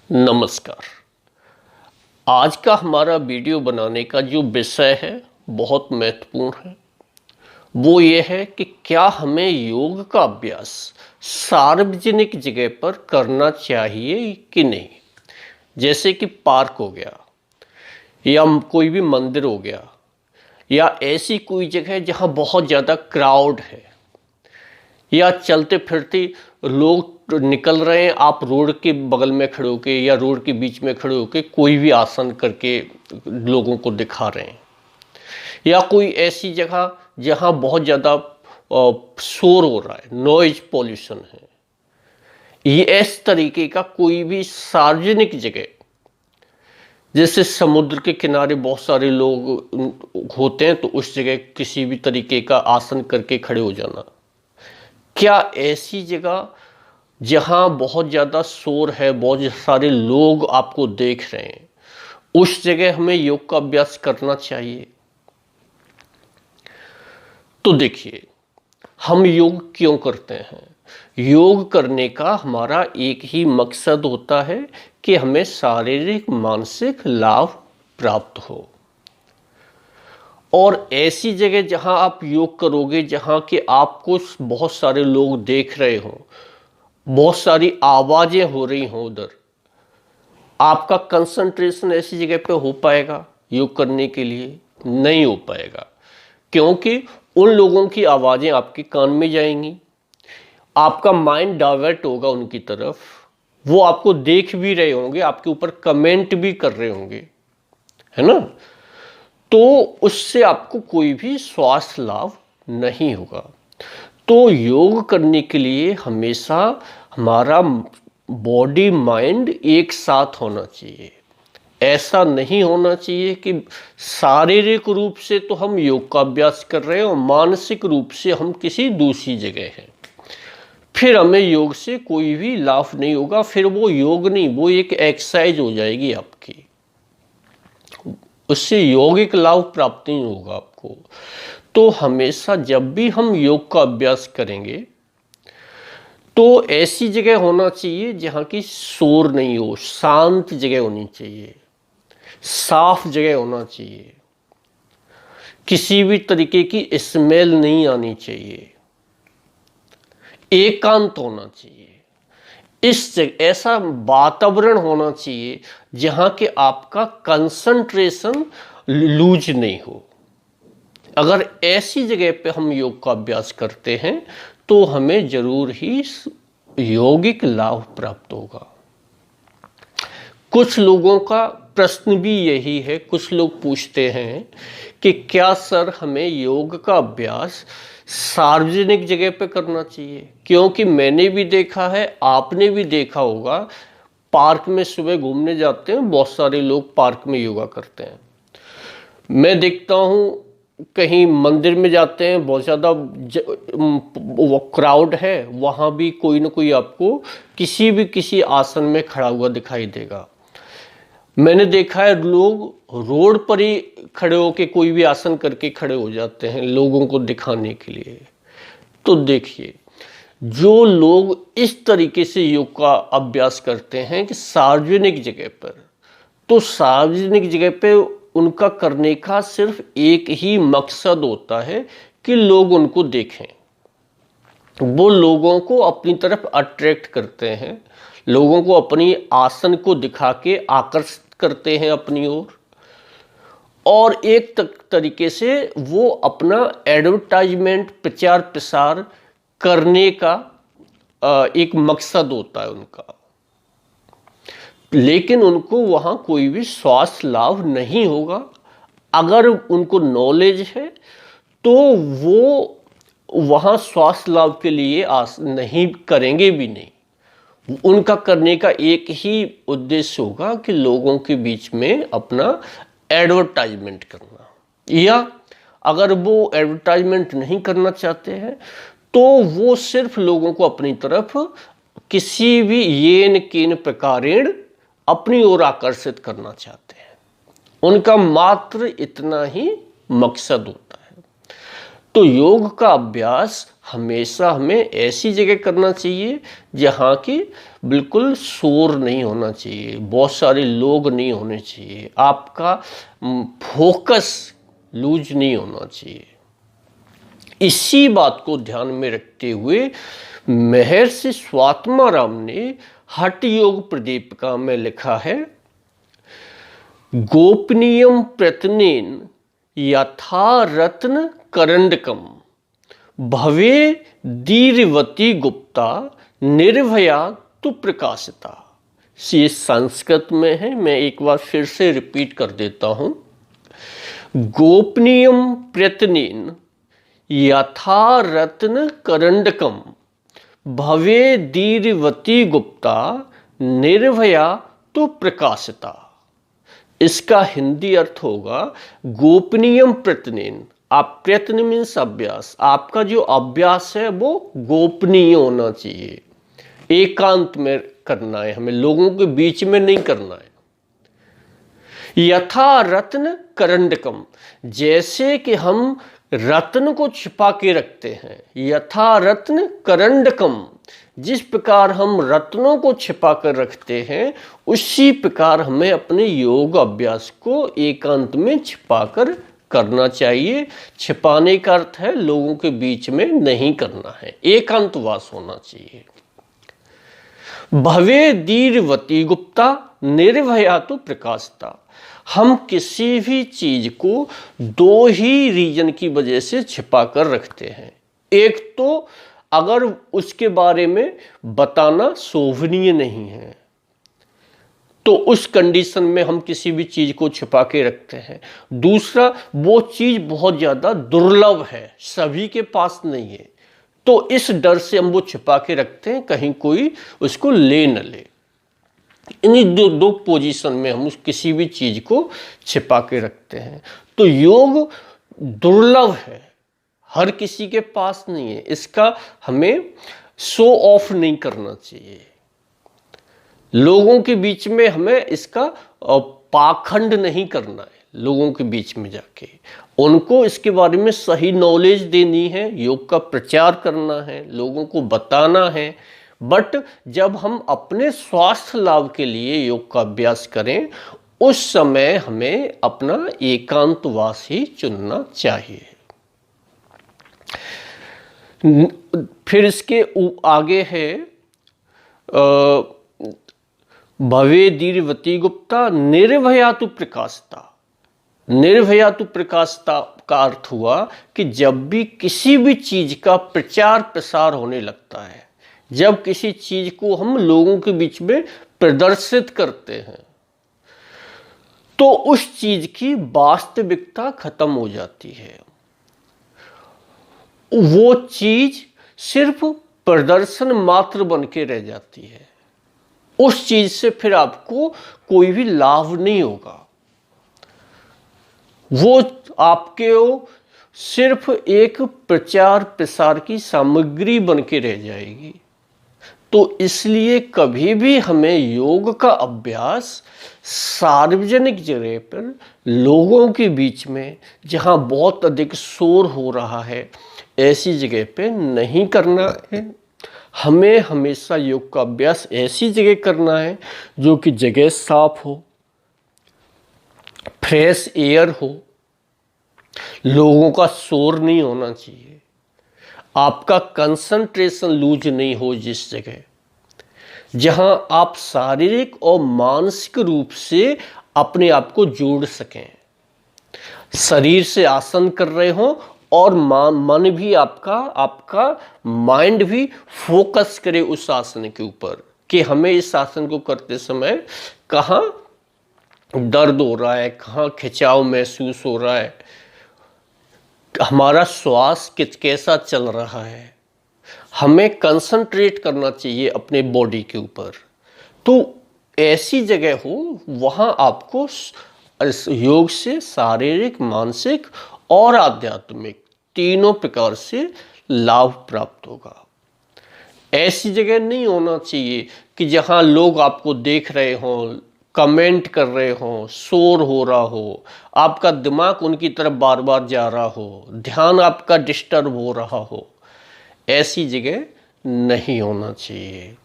नमस्कार। आज का हमारा वीडियो बनाने का जो विषय है बहुत महत्वपूर्ण है। वो ये है कि क्या हमें योग का अभ्यास सार्वजनिक जगह पर करना चाहिए कि नहीं। जैसे कि पार्क हो गया या कोई भी मंदिर हो गया या ऐसी कोई जगह जहाँ बहुत ज़्यादा क्राउड है या चलते फिरते लोग निकल रहे हैं, आप रोड के बगल में खड़े होके या रोड के बीच में खड़े होके कोई भी आसन करके लोगों को दिखा रहे हैं, या कोई ऐसी जगह जहां बहुत ज़्यादा शोर हो रहा है, नॉइज पोल्यूशन है, ये इस तरीके का कोई भी सार्वजनिक जगह, जैसे समुद्र के किनारे बहुत सारे लोग होते हैं तो उस जगह किसी भी तरीके का आसन करके खड़े हो जाना, क्या ऐसी जगह जहां बहुत ज़्यादा शोर है, बहुत सारे लोग आपको देख रहे हैं, उस जगह हमें योग का अभ्यास करना चाहिए। तो देखिए, हम योग क्यों करते हैं। योग करने का हमारा एक ही मकसद होता है कि हमें शारीरिक मानसिक लाभ प्राप्त हो। और ऐसी जगह जहां आप योग करोगे जहां कि आपको बहुत सारे लोग देख रहे हों, बहुत सारी आवाजें हो रही हों, उधर आपका कंसंट्रेशन ऐसी जगह पे हो पाएगा योग करने के लिए? नहीं हो पाएगा, क्योंकि उन लोगों की आवाजें आपके कान में जाएंगी, आपका माइंड डाइवर्ट होगा उनकी तरफ, वो आपको देख भी रहे होंगे, आपके ऊपर कमेंट भी कर रहे होंगे, है ना। तो उससे आपको कोई भी स्वास्थ्य लाभ नहीं होगा। तो योग करने के लिए हमेशा हमारा बॉडी माइंड एक साथ होना चाहिए। ऐसा नहीं होना चाहिए कि शारीरिक रूप से तो हम योग का अभ्यास कर रहे हैं और मानसिक रूप से हम किसी दूसरी जगह हैं, फिर हमें योग से कोई भी लाभ नहीं होगा। फिर वो योग नहीं, वो एक एक्सरसाइज हो जाएगी आपकी, उससे यौगिक लाभ प्राप्त नहीं होगा आपको। तो हमेशा जब भी हम योग का अभ्यास करेंगे तो ऐसी जगह होना चाहिए जहाँ की शोर नहीं हो, शांत जगह होनी चाहिए, साफ जगह होना चाहिए, किसी भी तरीके की स्मेल नहीं आनी चाहिए, एकांत होना चाहिए। इस जगह ऐसा वातावरण होना चाहिए जहां कि आपका कंसंट्रेशन लूज नहीं हो। अगर ऐसी जगह पे हम योग का अभ्यास करते हैं तो हमें जरूर ही यौगिक लाभ प्राप्त होगा। कुछ लोगों का प्रश्न भी यही है, कुछ लोग पूछते हैं कि क्या सर हमें योग का अभ्यास सार्वजनिक जगह पे करना चाहिए। क्योंकि मैंने भी देखा है, आपने भी देखा होगा, पार्क में सुबह घूमने जाते हैं, बहुत सारे लोग पार्क में योगा करते हैं। मैं देखता हूँ कहीं मंदिर में जाते हैं, बहुत ज़्यादा क्राउड है, वहाँ भी कोई ना कोई आपको किसी आसन में खड़ा हुआ दिखाई देगा। मैंने देखा है लोग रोड पर ही खड़े होके कोई भी आसन करके खड़े हो जाते हैं लोगों को दिखाने के लिए। तो देखिए, जो लोग इस तरीके से योग का अभ्यास करते हैं कि सार्वजनिक जगह पर, तो सार्वजनिक जगह पे उनका करने का सिर्फ एक ही मकसद होता है कि लोग उनको देखें। वो लोगों को अपनी तरफ अट्रैक्ट करते हैं, लोगों को अपनी आसन को दिखा के आकर्षित करते हैं अपनी ओर, और एक तरीके से वो अपना एडवर्टाइजमेंट, प्रचार प्रसार करने का एक मकसद होता है उनका। लेकिन उनको वहाँ कोई भी स्वास्थ्य लाभ नहीं होगा। अगर उनको नॉलेज है तो वो वहाँ स्वास्थ्य लाभ के लिए नहीं करेंगे भी नहीं। उनका करने का एक ही उद्देश्य होगा कि लोगों के बीच में अपना एडवर्टाइजमेंट करना, या अगर वो एडवर्टाइजमेंट नहीं करना चाहते हैं तो वो सिर्फ लोगों को अपनी तरफ किसी भी येन केन प्रकारेण अपनी ओर आकर्षित करना चाहते हैं। उनका मात्र इतना ही मकसद होता है। तो योग का अभ्यास हमेशा हमें ऐसी जगह करना चाहिए जहाँ की बिल्कुल शोर नहीं होना चाहिए, बहुत सारे लोग नहीं होने चाहिए, आपका फोकस लूज नहीं होना चाहिए। इसी बात को ध्यान में रखते हुए महर्षि स्वात्माराम ने हठ योग प्रदीपिका में लिखा है, गोपनीयम प्रतनेन यथा रत्न करंडकम भवे दीर्घवती गुप्ता निर्भया तु प्रकाशिता। ये संस्कृत में है, मैं एक बार फिर से रिपीट कर देता हूं। गोपनीयम प्रतनेन यथा रत्न करंडकम भवे दीर्घवती गुप्ता निर्भया तो प्रकाशिता। इसका हिंदी अर्थ होगा, गोपनीयम प्रत्यन। आप प्रयत्न मीन्स अभ्यास, आपका जो अभ्यास है वो गोपनीय होना चाहिए, एकांत में करना है, हमें लोगों के बीच में नहीं करना है। यथा रत्न करंडकम, जैसे कि हम रत्न को छिपा के रखते हैं, यथा रत्न करंडकम, जिस प्रकार हम रत्नों को छिपा कर रखते हैं, उसी प्रकार हमें अपने योग अभ्यास को एकांत में छिपा कर करना चाहिए। छिपाने का अर्थ है लोगों के बीच में नहीं करना है, एकांतवास होना चाहिए। भवे दीर्घवती गुप्ता निर्भया तो प्रकाशिता। हम किसी भी चीज को दो ही रीजन की वजह से छिपा कर रखते हैं। एक तो अगर उसके बारे में बताना शोभनीय नहीं है तो उस कंडीशन में हम किसी भी चीज को छिपा के रखते हैं। दूसरा, वो चीज बहुत ज्यादा दुर्लभ है, सभी के पास नहीं है, तो इस डर से हम वो छिपा के रखते हैं कहीं कोई उसको ले न ले। इन्हीं दो पोजीशन में हम उस किसी भी चीज को छिपा के रखते हैं। तो योग दुर्लभ है, हर किसी के पास नहीं है, इसका हमें शो ऑफ नहीं करना चाहिए। लोगों के बीच में हमें इसका पाखंड नहीं करना है, लोगों के बीच में जाके उनको इसके बारे में सही नॉलेज देनी है, योग का प्रचार करना है, लोगों को बताना है। बट जब हम अपने स्वास्थ्य लाभ के लिए योग का अभ्यास करें, उस समय हमें अपना एकांतवास ही चुनना चाहिए। फिर इसके आगे है भवे दीर्घवती गुप्ता निर्भया तु प्रकाशिता। निर्भया तु प्रकाशिता का अर्थ हुआ कि जब भी किसी भी चीज का प्रचार प्रसार होने लगता है, जब किसी चीज को हम लोगों के बीच में प्रदर्शित करते हैं, तो उस चीज की वास्तविकता खत्म हो जाती है। वो चीज सिर्फ प्रदर्शन मात्र बन के रह जाती है, उस चीज से फिर आपको कोई भी लाभ नहीं होगा। वो आपके सिर्फ एक प्रचार प्रसार की सामग्री बन के रह जाएगी। तो इसलिए कभी भी हमें योग का अभ्यास सार्वजनिक जगह पर, लोगों के बीच में, जहां बहुत अधिक शोर हो रहा है, ऐसी जगह पे नहीं करना है। हमें हमेशा योग का अभ्यास ऐसी जगह करना है जो कि जगह साफ हो, फ्रेश एयर हो, लोगों का शोर नहीं होना चाहिए, आपका कंसंट्रेशन लूज नहीं हो, जिस जगह जहां आप शारीरिक और मानसिक रूप से अपने आप को जोड़ सकें, शरीर से आसन कर रहे हो और मन भी आपका माइंड भी फोकस करे उस आसन के ऊपर कि हमें इस आसन को करते समय कहाँ दर्द हो रहा है, कहाँ खिंचाव महसूस हो रहा है, हमारा श्वास कैसा चल रहा है। हमें कंसंट्रेट करना चाहिए अपने बॉडी के ऊपर। तो ऐसी जगह हो वहाँ आपको योग से शारीरिक, मानसिक और आध्यात्मिक तीनों प्रकार से लाभ प्राप्त होगा। ऐसी जगह नहीं होना चाहिए कि जहां लोग आपको देख रहे हों, कमेंट कर रहे हों, शोर हो रहा हो, आपका दिमाग उनकी तरफ बार बार जा रहा हो, ध्यान आपका डिस्टर्ब हो रहा हो। ऐसी जगह नहीं होना चाहिए।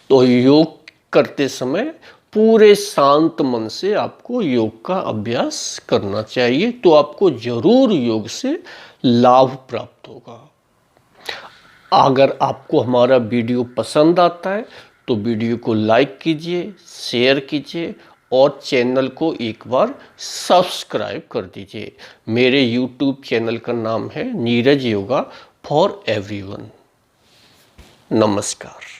तो योग करते समय पूरे शांत मन से आपको योग का अभ्यास करना चाहिए, तो आपको जरूर योग से लाभ प्राप्त होगा। अगर आपको हमारा वीडियो पसंद आता है तो वीडियो को लाइक कीजिए, शेयर कीजिए और चैनल को एक बार सब्सक्राइब कर दीजिए। मेरे YouTube चैनल का नाम है नीरज योगा फॉर एवरीवन। नमस्कार।